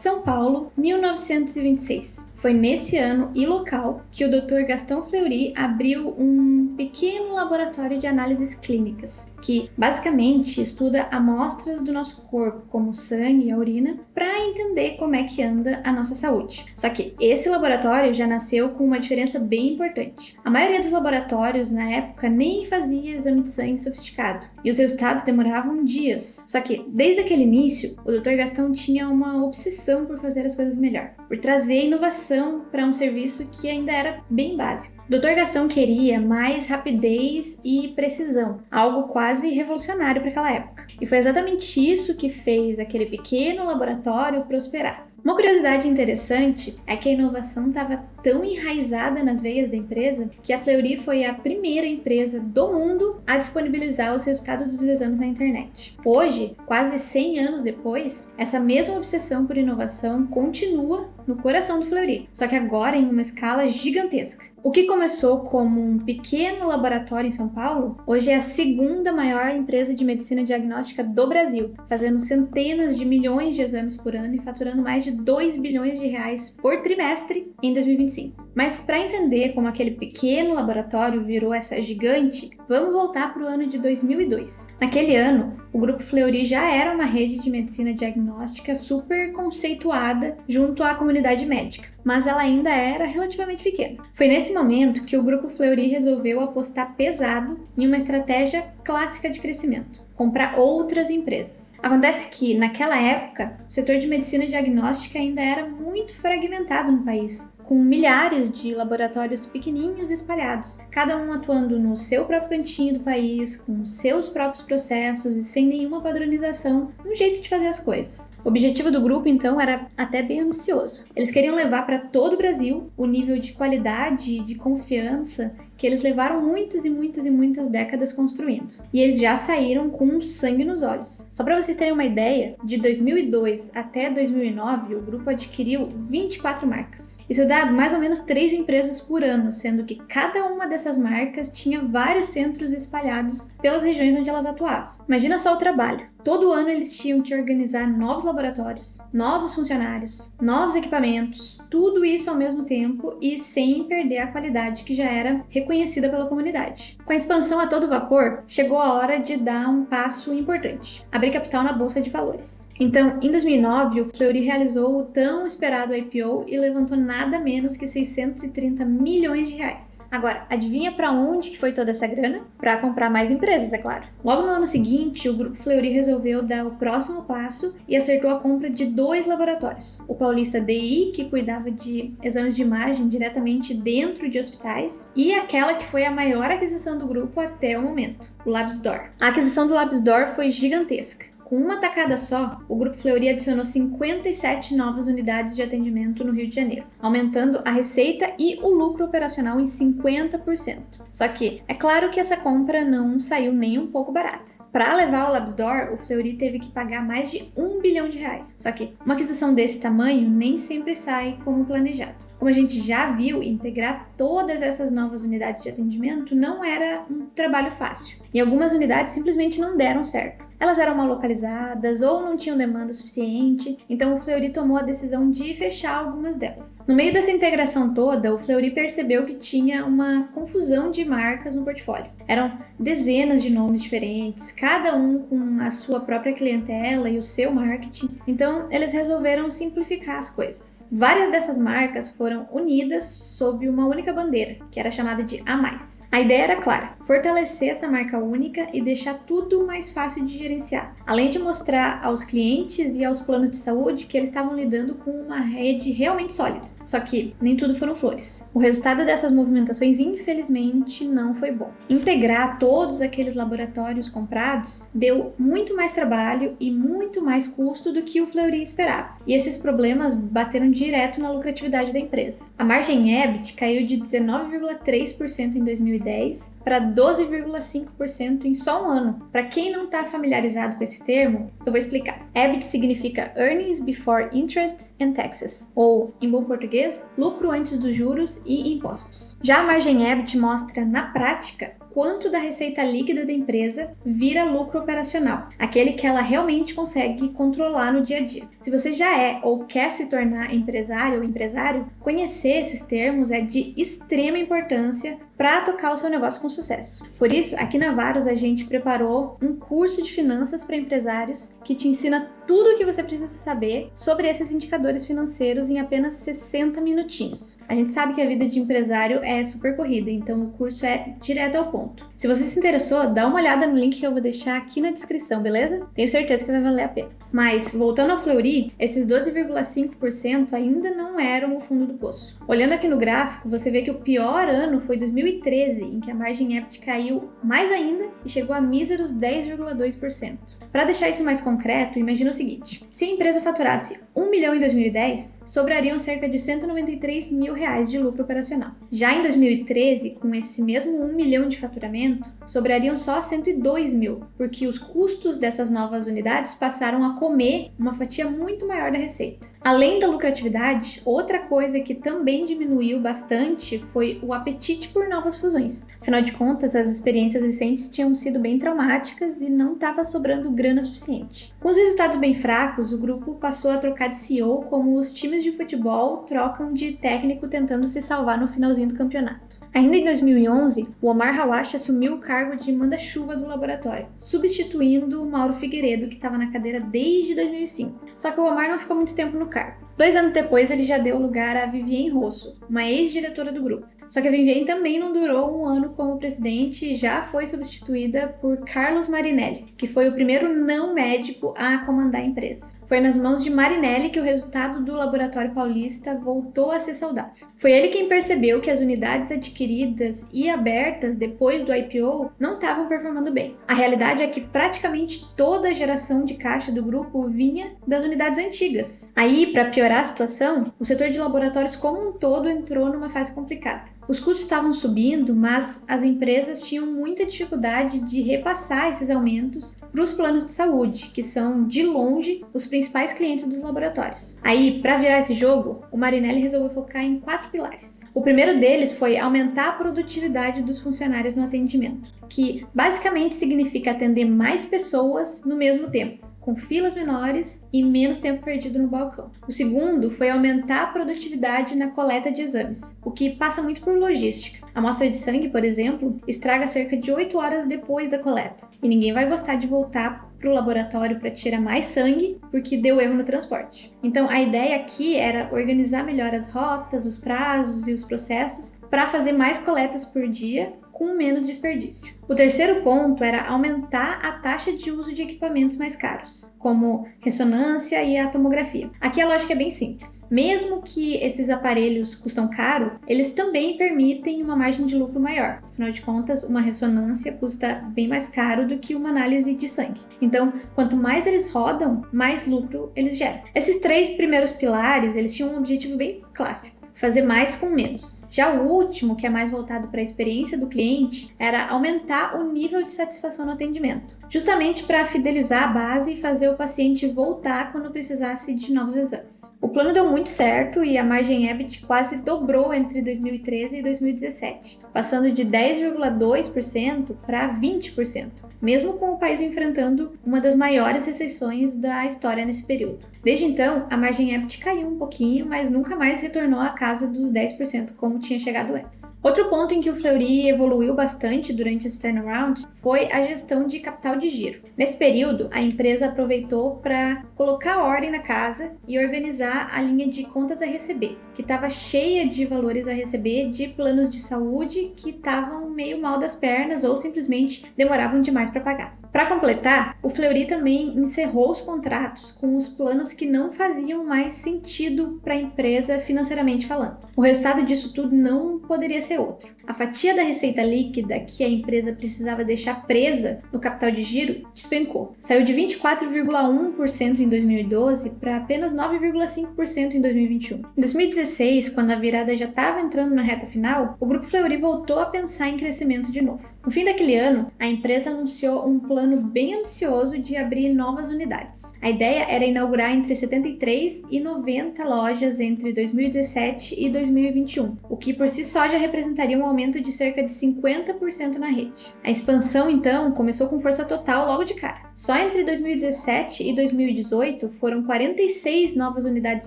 São Paulo, 1926. Foi nesse ano e local que o Dr. Gastão Fleury abriu um pequeno laboratório de análises clínicas, que basicamente estuda amostras do nosso corpo, como o sangue e a urina, para entender como é que anda a nossa saúde. Só que esse laboratório já nasceu com uma diferença bem importante. A maioria dos laboratórios na época nem fazia exame de sangue sofisticado, e os resultados demoravam dias. Só que desde aquele início, o Dr. Gastão tinha uma obsessão por fazer as coisas melhor, por trazer inovação para um serviço que ainda era bem básico. O Dr. Gastão queria mais rapidez e precisão, algo quase revolucionário para aquela época. E foi exatamente isso que fez aquele pequeno laboratório prosperar. Uma curiosidade interessante é que a inovação estava tão enraizada nas veias da empresa que a Fleury foi a primeira empresa do mundo a disponibilizar os resultados dos exames na internet. Hoje, quase 100 anos depois, essa mesma obsessão por inovação continua no coração do Fleury, só que agora em uma escala gigantesca. O que começou como um pequeno laboratório em São Paulo, hoje é a segunda maior empresa de medicina diagnóstica do Brasil, fazendo centenas de milhões de exames por ano e faturando mais de 2 bilhões de reais por trimestre em 2025. Mas para entender como aquele pequeno laboratório virou essa gigante, vamos voltar para o ano de 2002. Naquele ano, o Grupo Fleury já era uma rede de medicina diagnóstica super conceituada junto à comunidade médica, mas ela ainda era relativamente pequena. Foi nesse momento que o Grupo Fleury resolveu apostar pesado em uma estratégia clássica de crescimento: comprar outras empresas. Acontece que, naquela época, o setor de medicina diagnóstica ainda era muito fragmentado no país, com milhares de laboratórios pequenininhos espalhados, cada um atuando no seu próprio cantinho do país, com seus próprios processos e sem nenhuma padronização no jeito de fazer as coisas. O objetivo do grupo, então, era até bem ambicioso. Eles queriam levar para todo o Brasil o nível de qualidade e de confiança que eles levaram muitas décadas construindo. E eles já saíram com sangue nos olhos. Só para vocês terem uma ideia, de 2002 até 2009, o grupo adquiriu 24 marcas. Isso dá mais ou menos 3 empresas por ano, sendo que cada uma dessas marcas tinha vários centros espalhados pelas regiões onde elas atuavam. Imagina só o trabalho. Todo ano eles tinham que organizar novos laboratórios, novos funcionários, novos equipamentos, tudo isso ao mesmo tempo e sem perder a qualidade que já era reconhecida pela comunidade. Com a expansão a todo vapor, chegou a hora de dar um passo importante: abrir capital na Bolsa de Valores. Então, em 2009, o Fleury realizou o tão esperado IPO e levantou nada menos que 630 milhões de reais. Agora, adivinha para onde que foi toda essa grana? Para comprar mais empresas, é claro. Logo no ano seguinte, o Grupo Fleury resolveu dar o próximo passo e acertou a compra de 2 laboratórios. O Paulista DI, que cuidava de exames de imagem diretamente dentro de hospitais, e aquela que foi a maior aquisição do grupo até o momento, o Labsdor. A aquisição do Labsdor foi gigantesca. Com uma tacada só, o Grupo Fleury adicionou 57 novas unidades de atendimento no Rio de Janeiro, aumentando a receita e o lucro operacional em 50%. Só que, é claro que essa compra não saiu nem um pouco barata. Para levar o Labsdor, o Fleury teve que pagar mais de 1 bilhão de reais. Só que uma aquisição desse tamanho nem sempre sai como planejado. Como a gente já viu, integrar todas essas novas unidades de atendimento não era um trabalho fácil. E algumas unidades simplesmente não deram certo. Elas eram mal localizadas ou não tinham demanda suficiente, então o Fleury tomou a decisão de fechar algumas delas. No meio dessa integração toda, o Fleury percebeu que tinha uma confusão de marcas no portfólio. Eram dezenas de nomes diferentes, cada um com a sua própria clientela e o seu marketing, então eles resolveram simplificar as coisas. Várias dessas marcas foram unidas sob uma única bandeira, que era chamada de A+. A ideia era clara: fortalecer essa marca única e deixar tudo mais fácil de gerenciar, além de mostrar aos clientes e aos planos de saúde que eles estavam lidando com uma rede realmente sólida. Só que nem tudo foram flores. O resultado dessas movimentações, infelizmente, não foi bom. Integrar todos aqueles laboratórios comprados deu muito mais trabalho e muito mais custo do que o Fleury esperava. E esses problemas bateram direto na lucratividade da empresa. A margem EBIT caiu de 19,3% em 2010 para 12,5% em só um ano. Para quem não está familiarizado com esse termo, eu vou explicar. EBIT significa Earnings Before Interest and Taxes, ou, em bom português, lucro antes dos juros e impostos. Já a margem EBIT mostra, na prática, quanto da receita líquida da empresa vira lucro operacional, aquele que ela realmente consegue controlar no dia a dia. Se você já é ou quer se tornar empresário ou empresário, conhecer esses termos é de extrema importância para tocar o seu negócio com sucesso. Por isso, aqui na Varus a gente preparou um curso de finanças para empresários que te ensina tudo o que você precisa saber sobre esses indicadores financeiros em apenas 60 minutinhos. A gente sabe que a vida de empresário é super corrida, então o curso é direto ao ponto. Se você se interessou, dá uma olhada no link que eu vou deixar aqui na descrição, beleza? Tenho certeza que vai valer a pena. Mas, voltando ao Fleury, esses 12,5% ainda não eram o fundo do poço. Olhando aqui no gráfico, você vê que o pior ano foi 2013, em que a margem EBIT caiu mais ainda e chegou a míseros 10,2%. Para deixar isso mais concreto, imagina o seguinte: se a empresa faturasse 1 milhão em 2010, sobrariam cerca de 193 mil reais de lucro operacional. Já em 2013, com esse mesmo 1 milhão de faturamento, sobrariam só 102 mil, porque os custos dessas novas unidades passaram a comer uma fatia muito maior da receita. Além da lucratividade, outra coisa que também diminuiu bastante foi o apetite por novas fusões. Afinal de contas, as experiências recentes tinham sido bem traumáticas e não estava sobrando grana suficiente. Com os resultados bem fracos, o grupo passou a trocar de CEO como os times de futebol trocam de técnico tentando se salvar no finalzinho do campeonato. Ainda em 2011, o Omar Hawash assumiu o cargo de manda-chuva do laboratório, substituindo o Mauro Figueiredo, que estava na cadeira desde 2005. Só que o Omar não ficou muito tempo no cargo. 2 anos depois, ele já deu lugar a Viviane Rosso, uma ex-diretora do grupo. Só que a Viviane também não durou um ano como presidente e já foi substituída por Carlos Marinelli, que foi o primeiro não médico a comandar a empresa. Foi nas mãos de Marinelli que o resultado do Laboratório Paulista voltou a ser saudável. Foi ele quem percebeu que as unidades adquiridas e abertas depois do IPO não estavam performando bem. A realidade é que praticamente toda a geração de caixa do grupo vinha das unidades antigas. Aí, para piorar a situação, o setor de laboratórios como um todo entrou numa fase complicada. Os custos estavam subindo, mas as empresas tinham muita dificuldade de repassar esses aumentos para os planos de saúde, que são, de longe, os principais clientes dos laboratórios. Aí, para virar esse jogo, o Marinelli resolveu focar em 4 pilares. O primeiro deles foi aumentar a produtividade dos funcionários no atendimento, que basicamente significa atender mais pessoas no mesmo tempo, com filas menores e menos tempo perdido no balcão. O segundo foi aumentar a produtividade na coleta de exames, o que passa muito por logística. A amostra de sangue, por exemplo, estraga cerca de 8 horas depois da coleta, e ninguém vai gostar de voltar para o laboratório para tirar mais sangue porque deu erro no transporte. Então a ideia aqui era organizar melhor as rotas, os prazos e os processos para fazer mais coletas por dia com menos desperdício. O terceiro ponto era aumentar a taxa de uso de equipamentos mais caros, como ressonância e a tomografia. Aqui a lógica é bem simples. Mesmo que esses aparelhos custam caro, eles também permitem uma margem de lucro maior. Afinal de contas, uma ressonância custa bem mais caro do que uma análise de sangue. Então, quanto mais eles rodam, mais lucro eles geram. Esses 3 primeiros pilares, eles tinham um objetivo bem clássico: fazer mais com menos. Já o último, que é mais voltado para a experiência do cliente, era aumentar o nível de satisfação no atendimento, justamente para fidelizar a base e fazer o paciente voltar quando precisasse de novos exames. O plano deu muito certo e a margem EBIT quase dobrou entre 2013 e 2017, passando de 10,2% para 20%. Mesmo com o país enfrentando uma das maiores recessões da história nesse período. Desde então, a margem EBIT caiu um pouquinho, mas nunca mais retornou à casa dos 10% como tinha chegado antes. Outro ponto em que o Fleury evoluiu bastante durante esse turnaround foi a gestão de capital de giro. Nesse período, a empresa aproveitou para colocar ordem na casa e organizar a linha de contas a receber, que estava cheia de valores a receber de planos de saúde que estavam meio mal das pernas ou simplesmente demoravam demais para pagar. Para completar, o Fleury também encerrou os contratos com os planos que não faziam mais sentido para a empresa financeiramente falando. O resultado disso tudo não poderia ser outro. A fatia da receita líquida que a empresa precisava deixar presa no capital de giro despencou. Saiu de 24,1% em 2012 para apenas 9,5% em 2021. Em 2016, quando a virada já estava entrando na reta final, o Grupo Fleury voltou a pensar em crescimento de novo. No fim daquele ano, a empresa anunciou um plano plano bem ambicioso de abrir novas unidades. A ideia era inaugurar entre 73 e 90 lojas entre 2017 e 2021, o que por si só já representaria um aumento de cerca de 50% na rede. A expansão, então, começou com força total logo de cara. Só entre 2017 e 2018 foram 46 novas unidades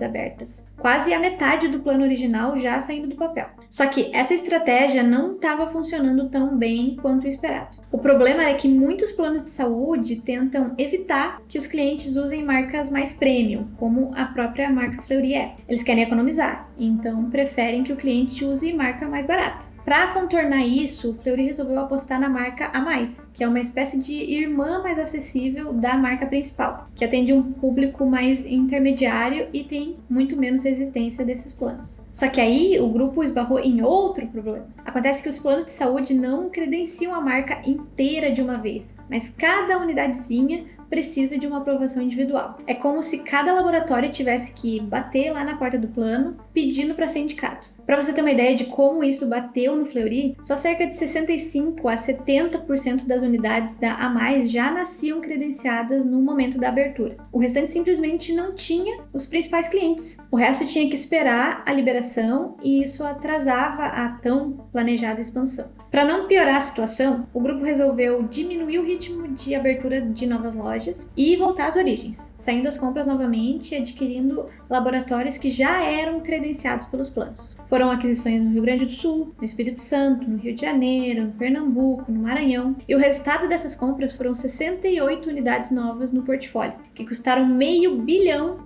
abertas, quase a metade do plano original já saindo do papel. Só que essa estratégia não estava funcionando tão bem quanto o esperado. O problema é que muitos planos de saúde tentam evitar que os clientes usem marcas mais premium, como a própria marca Fleury é. Eles querem economizar, então preferem que o cliente use marca mais barata. Para contornar isso, o Fleury resolveu apostar na marca A+, que é uma espécie de irmã mais acessível da marca principal, que atende um público mais intermediário e tem muito menos resistência desses planos. Só que aí o grupo esbarrou em outro problema. Acontece que os planos de saúde não credenciam a marca inteira de uma vez, mas cada unidadezinha precisa de uma aprovação individual. É como se cada laboratório tivesse que bater lá na porta do plano pedindo para ser indicado. Para você ter uma ideia de como isso bateu no Fleury, só cerca de 65 a 70% das unidades da A+, já nasciam credenciadas no momento da abertura. O restante simplesmente não tinha os principais clientes. O resto tinha que esperar a liberação e isso atrasava a tão planejada expansão. Para não piorar a situação, o grupo resolveu diminuir o ritmo de abertura de novas lojas e voltar às origens, saindo às compras novamente e adquirindo laboratórios que já eram credenciados pelos planos. Foram aquisições no Rio Grande do Sul, no Espírito Santo, no Rio de Janeiro, no Pernambuco, no Maranhão, e o resultado dessas compras foram 68 unidades novas no portfólio, que custaram R$500 milhão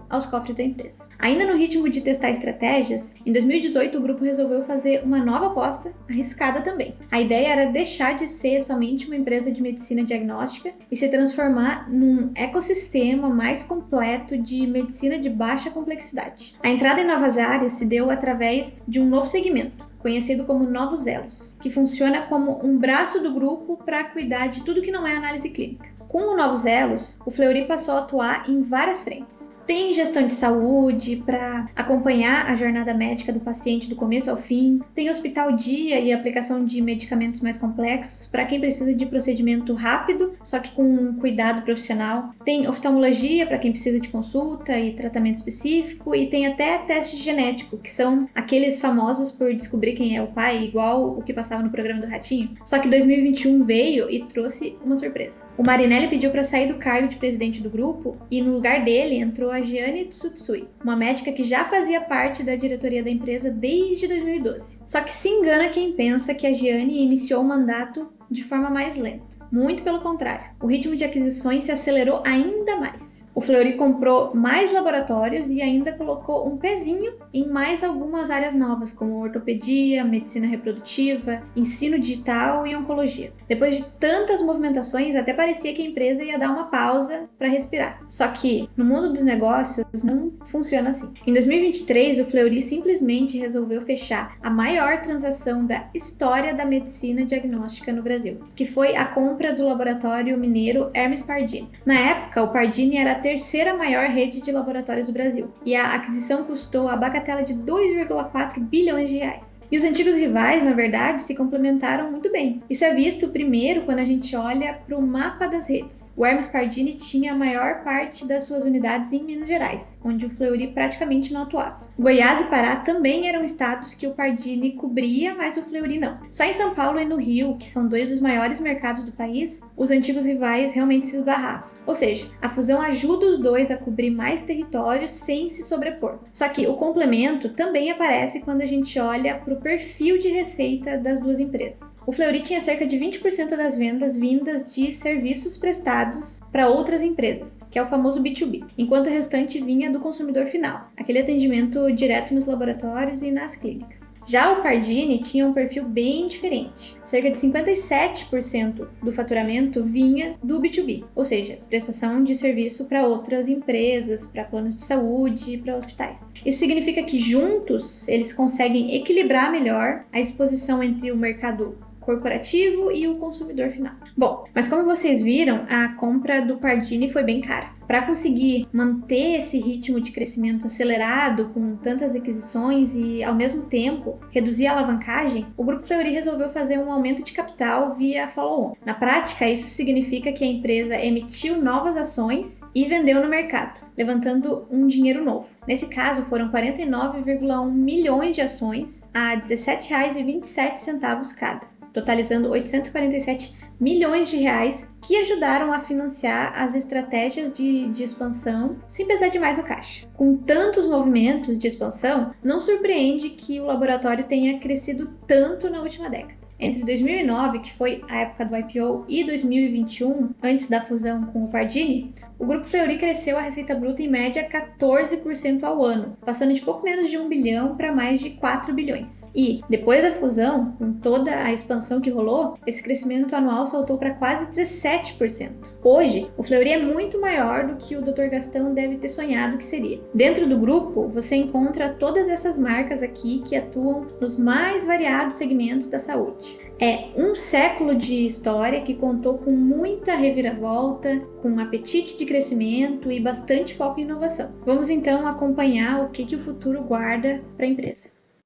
aos cofres da empresa. Ainda no ritmo de testar estratégias, em 2018 o grupo resolveu fazer uma nova aposta, arriscada também. A ideia era deixar de ser somente uma empresa de medicina diagnóstica e se transformar num ecossistema mais completo de medicina de baixa complexidade. A entrada em novas áreas se deu através de um novo segmento, conhecido como Novos Elos, que funciona como um braço do grupo para cuidar de tudo que não é análise clínica. Com o Novos Elos, o Fleury passou a atuar em várias frentes. Tem gestão de saúde para acompanhar a jornada médica do paciente do começo ao fim. Tem hospital dia e aplicação de medicamentos mais complexos para quem precisa de procedimento rápido, só que com um cuidado profissional. Tem oftalmologia para quem precisa de consulta e tratamento específico. E tem até teste genético, que são aqueles famosos por descobrir quem é o pai, igual o que passava no programa do Ratinho. Só que 2021 veio e trouxe uma surpresa. O Marinelli pediu para sair do cargo de presidente do grupo e no lugar dele entrou a Giane Tsutsui, uma médica que já fazia parte da diretoria da empresa desde 2012. Só que se engana quem pensa que a Giane iniciou o mandato de forma mais lenta. Muito pelo contrário, o ritmo de aquisições se acelerou ainda mais. O Fleury comprou mais laboratórios e ainda colocou um pezinho em mais algumas áreas novas, como ortopedia, medicina reprodutiva, ensino digital e oncologia. Depois de tantas movimentações, até parecia que a empresa ia dar uma pausa para respirar. Só que, no mundo dos negócios, não funciona assim. Em 2023, o Fleury simplesmente resolveu fechar a maior transação da história da medicina diagnóstica no Brasil, que foi a compra do laboratório mineiro Hermes Pardini. Na época, o Pardini era a terceira maior rede de laboratórios do Brasil, e a aquisição custou a bagatela de 2,4 bilhões de reais. E os antigos rivais, na verdade, se complementaram muito bem. Isso é visto primeiro quando a gente olha para o mapa das redes. O Hermes Pardini tinha a maior parte das suas unidades em Minas Gerais, onde o Fleury praticamente não atuava. Goiás e Pará também eram estados que o Pardini cobria, mas o Fleury não. Só em São Paulo e no Rio, que são dois dos maiores mercados do país, os antigos rivais realmente se esbarravam. Ou seja, a fusão ajuda os dois a cobrir mais territórios sem se sobrepor. Só que o complemento também aparece quando a gente olha para o perfil de receita das duas empresas. O Fleury tinha cerca de 20% das vendas vindas de serviços prestados para outras empresas, que é o famoso B2B, enquanto o restante vinha do consumidor final, aquele atendimento direto nos laboratórios e nas clínicas. Já o Pardini tinha um perfil bem diferente. Cerca de 57% do faturamento vinha do B2B, ou seja, prestação de serviço para outras empresas, para planos de saúde e para hospitais. Isso significa que juntos eles conseguem equilibrar melhor a exposição entre o mercado corporativo e o consumidor final. Bom, mas como vocês viram, a compra do Pardini foi bem cara. Para conseguir manter esse ritmo de crescimento acelerado com tantas aquisições e, ao mesmo tempo, reduzir a alavancagem, o Grupo Fleury resolveu fazer um aumento de capital via follow-on. Na prática, isso significa que a empresa emitiu novas ações e vendeu no mercado, levantando um dinheiro novo. Nesse caso, foram 49,1 milhões de ações a R$ 17,27 cada, totalizando 847 milhões de reais que ajudaram a financiar as estratégias de expansão sem pesar demais no caixa. Com tantos movimentos de expansão, não surpreende que o laboratório tenha crescido tanto na última década. Entre 2009, que foi a época do IPO, e 2021, antes da fusão com o Pardini, o Grupo Fleury cresceu a receita bruta em média 14% ao ano, passando de pouco menos de 1 bilhão para mais de 4 bilhões. E, depois da fusão, com toda a expansão que rolou, esse crescimento anual saltou para quase 17%. Hoje, o Fleury é muito maior do que o Dr. Gastão deve ter sonhado que seria. Dentro do grupo, você encontra todas essas marcas aqui que atuam nos mais variados segmentos da saúde. É um século de história que contou com muita reviravolta, com apetite de crescimento e bastante foco em inovação. Vamos então acompanhar o que o futuro guarda para a empresa.